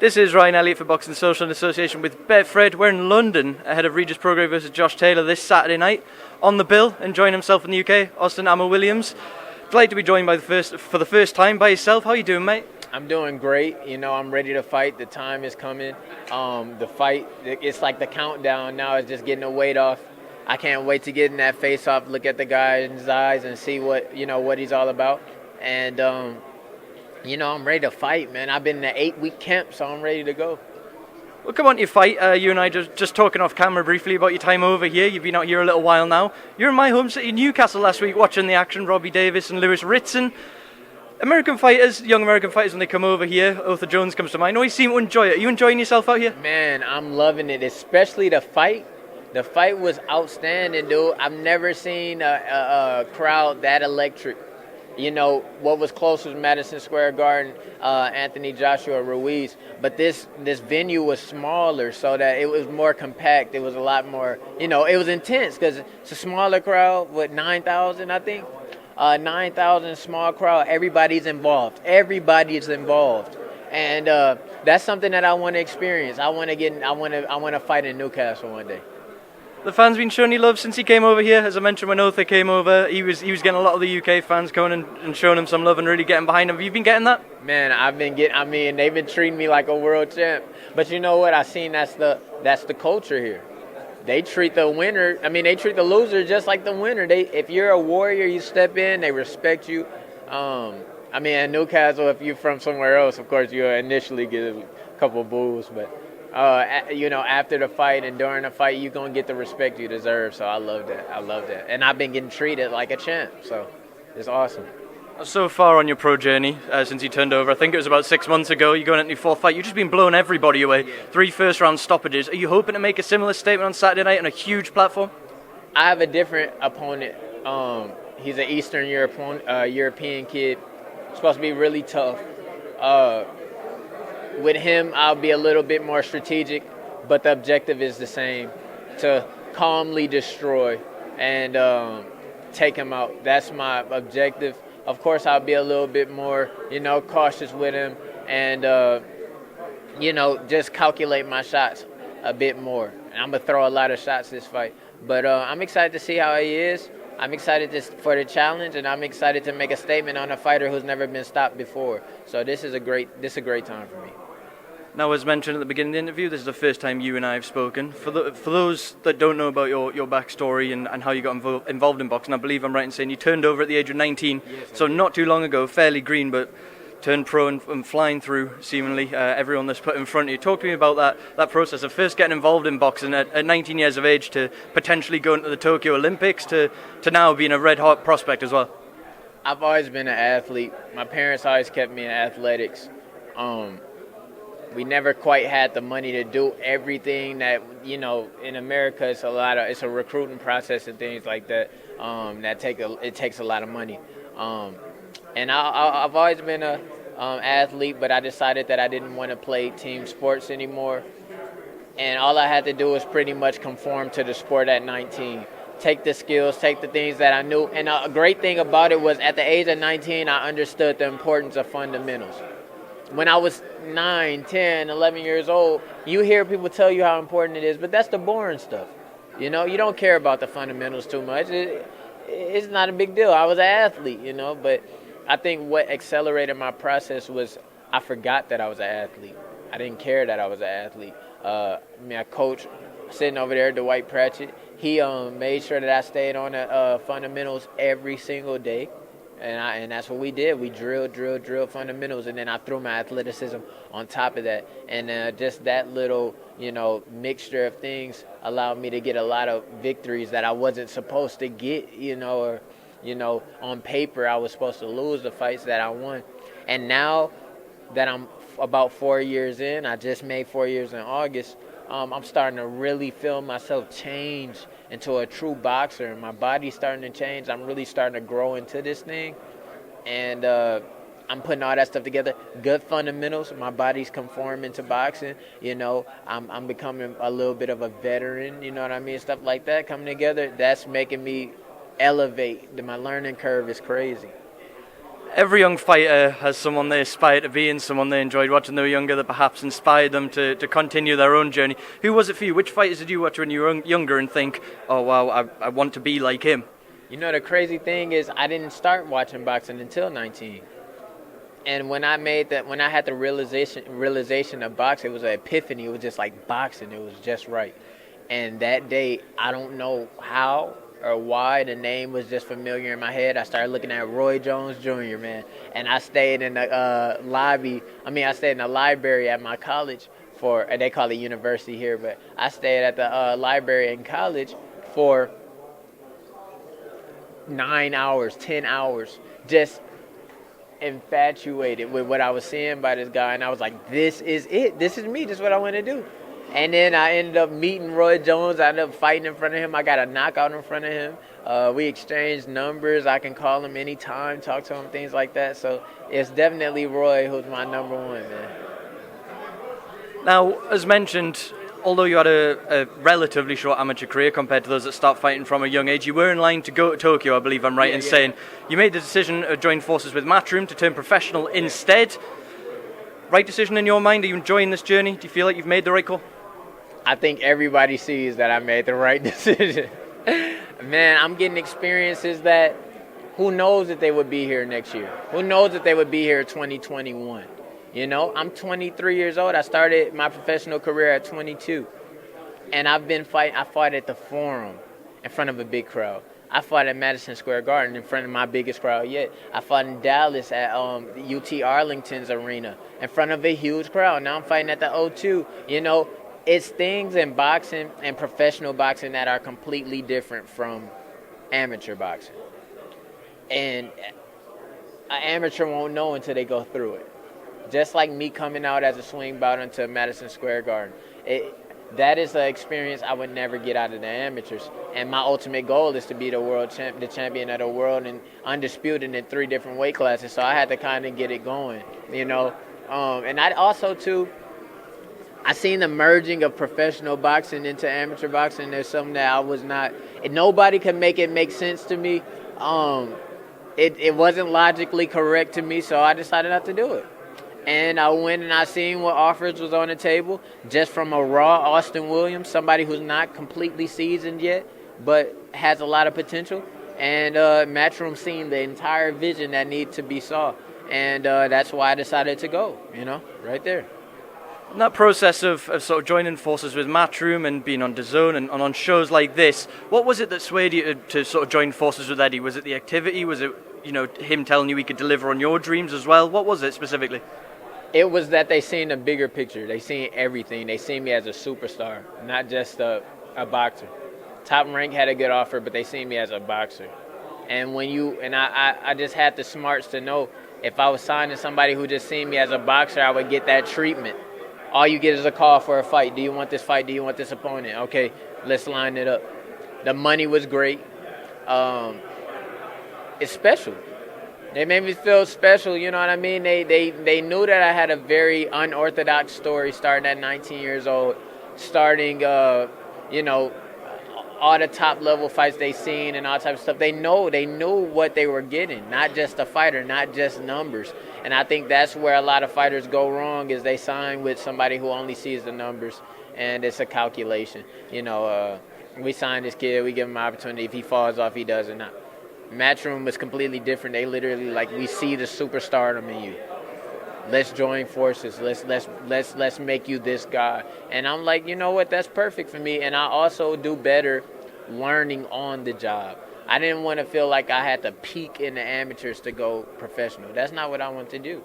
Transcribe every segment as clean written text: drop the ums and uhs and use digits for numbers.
This is Ryan Elliott for Boxing Social in association with Betfred. We're in London ahead of Regis Prograis versus Josh Taylor this Saturday night. On the bill, enjoying himself in the UK, Austin Ammo Williams. Delighted to be joined for the first time by yourself. How are you doing, mate? I'm doing great. I'm ready to fight. The time is coming. The fight, it's like the countdown now is just getting the weight off. I can't wait to get in that face-off, look at the guy in his eyes and see what he's all about. And, I'm ready to fight, man. I've been in an 8-week camp, so I'm ready to go. Well, come on to your fight. You and I just talking off camera briefly about your time over here. You've been out here a little while now. You're in my home city, Newcastle, last week watching the action. Robbie Davis and Lewis Ritson. American fighters, young American fighters, when they come over here, Arthur Jones comes to mind. I always seem to enjoy it. Are you enjoying yourself out here? Man, I'm loving it, especially the fight. The fight was outstanding, dude. I've never seen a crowd that electric. What was close was Madison Square Garden, Anthony Joshua Ruiz. But this venue was smaller, so that it was more compact. It was a lot more, it was intense because it's a smaller crowd with 9,000, I think. 9,000 small crowd. Everybody's involved. And that's something that I want to experience. I want to fight in Newcastle one day. The fans been showing you love since he came over here. As I mentioned, when Arthur came over, he was getting a lot of the UK fans coming and showing him some love and really getting behind him. Have you been getting that? Man, they've been treating me like a world champ. But you know what? I seen that's the culture here. They treat the winner. They treat the loser just like the winner. If you're a warrior, you step in. They respect you. In Newcastle, if you're from somewhere else, of course, you initially get a couple of boos, but. After the fight and during the fight, you're going to get the respect you deserve. So I love that. And I've been getting treated like a champ. So it's awesome. So far on your pro journey, since you turned over, I think it was about 6 months ago, you're going into your fourth fight. You've just been blowing everybody away. 3 first-round stoppages. Are you hoping to make a similar statement on Saturday night on a huge platform? I have a different opponent. He's an Eastern European kid. Supposed to be really tough. With him, I'll be a little bit more strategic, but the objective is the same, to calmly destroy and take him out. That's my objective. Of course, I'll be a little bit more, cautious with him and, just calculate my shots a bit more. And I'm going to throw a lot of shots this fight. But I'm excited to see how he is. I'm excited for the challenge, and I'm excited to make a statement on a fighter who's never been stopped before. So this is a great time for me. Now, as mentioned at the beginning of the interview, this is the first time you and I have spoken. For those that don't know about your backstory and how you got involved in boxing, I believe I'm right in saying you turned over at the age of 19, yes, so not too long ago, fairly green, but turned pro and flying through, seemingly, everyone that's put in front of you. Talk to me about that process of first getting involved in boxing at 19 years of age to potentially going to the Tokyo Olympics to now being a red-hot prospect as well. I've always been an athlete. My parents always kept me in athletics. We never quite had the money to do everything that, in America it's a recruiting process and things like that. It takes a lot of money. And I've always been a athlete, but I decided that I didn't want to play team sports anymore. And all I had to do was pretty much conform to the sport at 19. Take the skills, take the things that I knew. And a great thing about it was at the age of 19, I understood the importance of fundamentals. When I was 9, 10, 11 years old, you hear people tell you how important it is, but that's the boring stuff. You don't care about the fundamentals too much. It's not a big deal. I was an athlete, but I think what accelerated my process was I forgot that I was an athlete. I didn't care that I was an athlete. My coach sitting over there, Dwight Pratchett, he made sure that I stayed on the fundamentals every single day. And that's what we did. We drilled fundamentals, and then I threw my athleticism on top of that. And just that little, mixture of things allowed me to get a lot of victories that I wasn't supposed to get, on paper I was supposed to lose the fights that I won. And now that I'm about 4 years in, I just made 4 years in August, I'm starting to really feel myself change into a true boxer, and my body's starting to change. I'm really starting to grow into this thing, and I'm putting all that stuff together. Good fundamentals. My body's conforming to boxing. I'm becoming a little bit of a veteran. You know what I mean? Stuff like that coming together. That's making me elevate. My learning curve is crazy. Every young fighter has someone they aspire to be and someone they enjoyed watching when they were younger that perhaps inspired them to continue their own journey. Who was it for you? Which fighters did you watch when you were younger and think, oh wow, I want to be like him? You know, the crazy thing is I didn't start watching boxing until 19. And when I had the realization of boxing, it was an epiphany. It was just like boxing. It was just right. And that day, I don't know how or why, the name was just familiar in my head. I started looking at Roy Jones Jr., man. And I stayed in the I stayed in the library at my college they call it university here, but I stayed at the library in college for 9 hours, 10 hours, just infatuated with what I was seeing by this guy. And I was like, this is it. This is me. This is what I want to do. And then I ended up meeting Roy Jones. I ended up fighting in front of him. I got a knockout in front of him. We exchanged numbers. I can call him anytime, talk to him, things like that. So it's definitely Roy who's my number one, man. Now, as mentioned, although you had a relatively short amateur career compared to those that start fighting from a young age, you were in line to go to Tokyo, I believe I'm right in saying. You made the decision to join forces with Matchroom to turn professional instead. Right decision in your mind? Are you enjoying this journey? Do you feel like you've made the right call? I think everybody sees that I made the right decision. Man, I'm getting experiences that who knows that they would be here next year? Who knows that they would be here 2021? You know, I'm 23 years old. I started my professional career at 22. And I've been fighting. I fought at the Forum in front of a big crowd. I fought at Madison Square Garden in front of my biggest crowd yet. I fought in Dallas at UT Arlington's arena in front of a huge crowd. Now I'm fighting at the O2. You know, it's things in boxing and professional boxing that are completely different from amateur boxing. And an amateur won't know until they go through it. Just like me coming out as a swing bout into Madison Square Garden. That is an experience I would never get out of the amateurs. And my ultimate goal is to be the champion of the world and undisputed in 3 different weight classes. So I had to kind of get it going, you know. And I also, too, I seen the merging of professional boxing into amateur boxing. There's something that I was not, and nobody could make it make sense to me. It wasn't logically correct to me, so I decided not to do it. And I went and I seen what offers was on the table, just from a raw Austin Williams, somebody who's not completely seasoned yet, but has a lot of potential. And Matchroom seen the entire vision that needed to be saw. And that's why I decided to go, you know, right there. In that process of sort of joining forces with Matchroom and being on DAZN and on shows like this, what was it that swayed you to sort of join forces with Eddie? Was it the activity? Was it, you know, him telling you he could deliver on your dreams as well? What was it specifically? It was that they seen the bigger picture. They seen everything. They seen me as a superstar, not just a boxer. Top Rank had a good offer, but they seen me as a boxer. And I just had the smarts to know if I was signing somebody who just seen me as a boxer, I would get that treatment. All you get is a call for a fight. Do you want this fight? Do you want this opponent? Okay, let's line it up. The money was great. It's special. They made me feel special, you know what I mean? They knew that I had a very unorthodox story starting at 19 years old, starting, you know, all the top level fights they seen and all types of stuff. They knew what they were getting, not just a fighter, not just numbers. And I think that's where a lot of fighters go wrong is they sign with somebody who only sees the numbers and it's a calculation. You know, we sign this kid, we give him an opportunity. If he falls off, he does or not. Matchroom was completely different. They literally we see the superstardom in you. Let's join forces. Let's make you this guy. And I'm like, you know what? That's perfect for me. And I also do better learning on the job. I didn't want to feel like I had to peak in the amateurs to go professional. That's not what I want to do.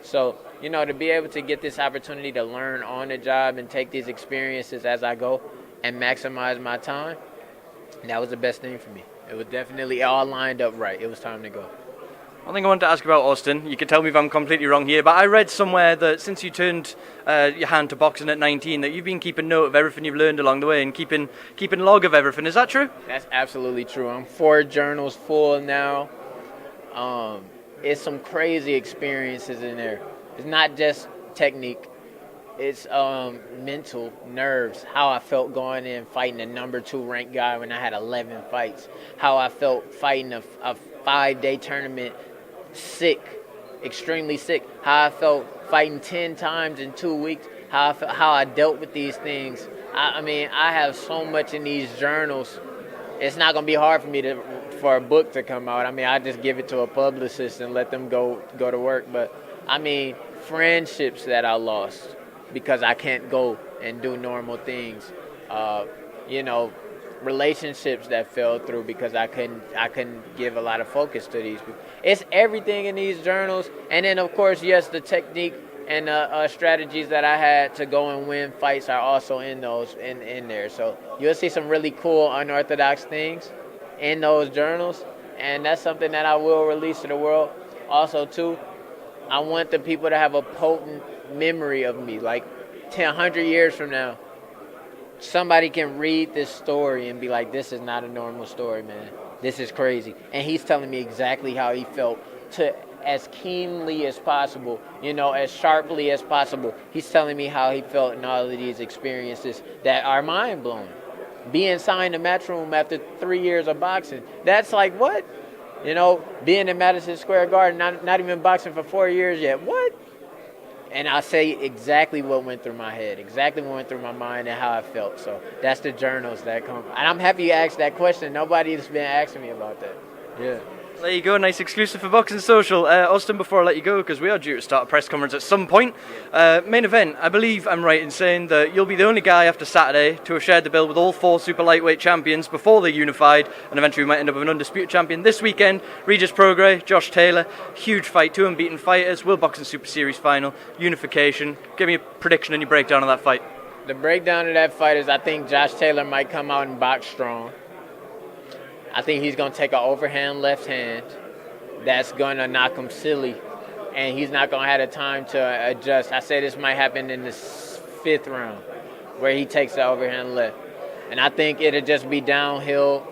So, you know, to be able to get this opportunity to learn on the job and take these experiences as I go and maximize my time, that was the best thing for me. It was definitely all lined up right. It was time to go. One thing I wanted to ask about Austin, you can tell me if I'm completely wrong here, but I read somewhere that since you turned your hand to boxing at 19, that you've been keeping note of everything you've learned along the way and keeping log of everything. Is that true? That's absolutely true. I'm 4 journals full now. It's some crazy experiences in there. It's not just technique. It's mental, nerves, how I felt going in fighting a number 2 ranked guy when I had 11 fights, how I felt fighting a 5-day tournament sick, extremely sick. How I felt fighting 10 times in 2 weeks. How I dealt with these things. I mean, I have so much in these journals. It's not gonna be hard for me for a book to come out. I mean, I just give it to a publicist and let them go to work. But I mean, friendships that I lost because I can't go and do normal things. You know, relationships that fell through because I couldn't give a lot of focus to these people. It's everything in these journals, and then of course, yes, the technique and strategies that I had to go and win fights are also in those in there. So you'll see some really cool unorthodox things in those journals, and that's something that I will release to the world. Also, too, I want the people to have a potent memory of me, like 100 years from now. Somebody can read this story and be like, this is not a normal story, man. This is crazy. And he's telling me exactly how he felt, to as keenly as possible, you know, as sharply as possible. He's telling me how he felt in all of these experiences that are mind-blowing. Being signed to Matchroom after 3 years of boxing, that's like, what? You know, being in Madison Square Garden, not even boxing for 4 years yet. What? And I say exactly what went through my head, exactly what went through my mind and how I felt. So that's the journals that come. And I'm happy you asked that question. Nobody's been asking me about that. Yeah. There you go, nice exclusive for Boxing Social. Austin, before I let you go, because we are due to start a press conference at some point, main event, I believe I'm right in saying that you'll be the only guy after Saturday to have shared the bill with all 4 super lightweight champions before they unified, and eventually we might end up with an undisputed champion. This weekend, Regis Prograis, Josh Taylor, huge fight, 2 unbeaten fighters, World Boxing Super Series final, unification. Give me a prediction and your breakdown of that fight. The breakdown of that fight is I think Josh Taylor might come out and box strong. I think he's going to take an overhand left hand that's going to knock him silly, and he's not going to have the time to adjust. I say this might happen in the 5th round where he takes the overhand left. And I think it'll just be downhill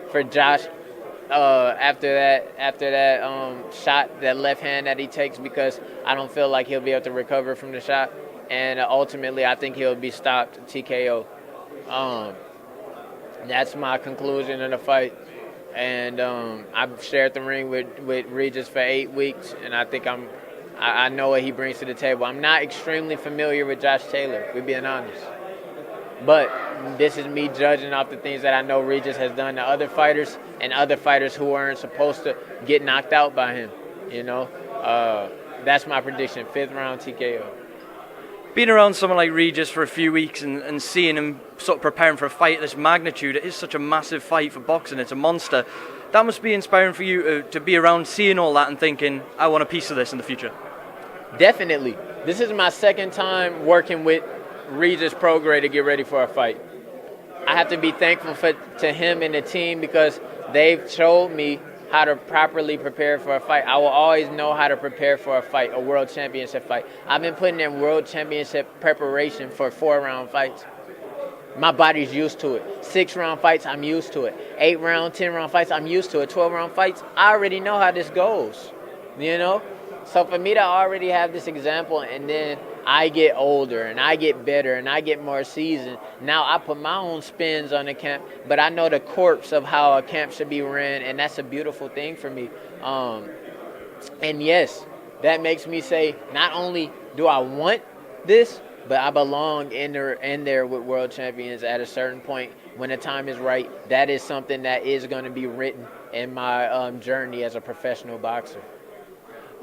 for Josh after that shot, that left hand that he takes, because I don't feel like he'll be able to recover from the shot. And ultimately, I think he'll be stopped TKO. That's my conclusion of the fight. And I've shared the ring with Regis for 8 weeks, and I think I know what he brings to the table. I'm not extremely familiar with Josh Taylor, we're being honest. But this is me judging off the things that I know Regis has done to other fighters and other fighters who weren't supposed to get knocked out by him. You know, that's my prediction, 5th round TKO. Being around someone like Regis for a few weeks and seeing him sort of preparing for a fight of this magnitude, it is such a massive fight for boxing, it's a monster. That must be inspiring for you to be around seeing all that and thinking, I want a piece of this in the future. Definitely. This is my 2nd time working with Regis Prograis to get ready for a fight. I have to be thankful to him and the team because they've showed me how to properly prepare for a fight. I will always know how to prepare for a fight, a world championship fight. I've been putting in world championship preparation for 4-round fights. My body's used to it. 6-round fights, I'm used to it. 8-round, 10-round fights, I'm used to it. 12-round fights, I already know how this goes, you know? So for me to already have this example, and then I get older and I get better and I get more seasoned, now I put my own spins on the camp, but I know the corpse of how a camp should be ran, and that's a beautiful thing for me. And yes, that makes me say, not only do I want this, but I belong in there with world champions at a certain point when the time is right. That is something that is going to be written in my journey as a professional boxer.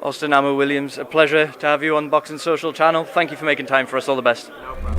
Austin Amo Williams, a pleasure to have you on Boxing Social channel. Thank you for making time for us. All the best. No problem.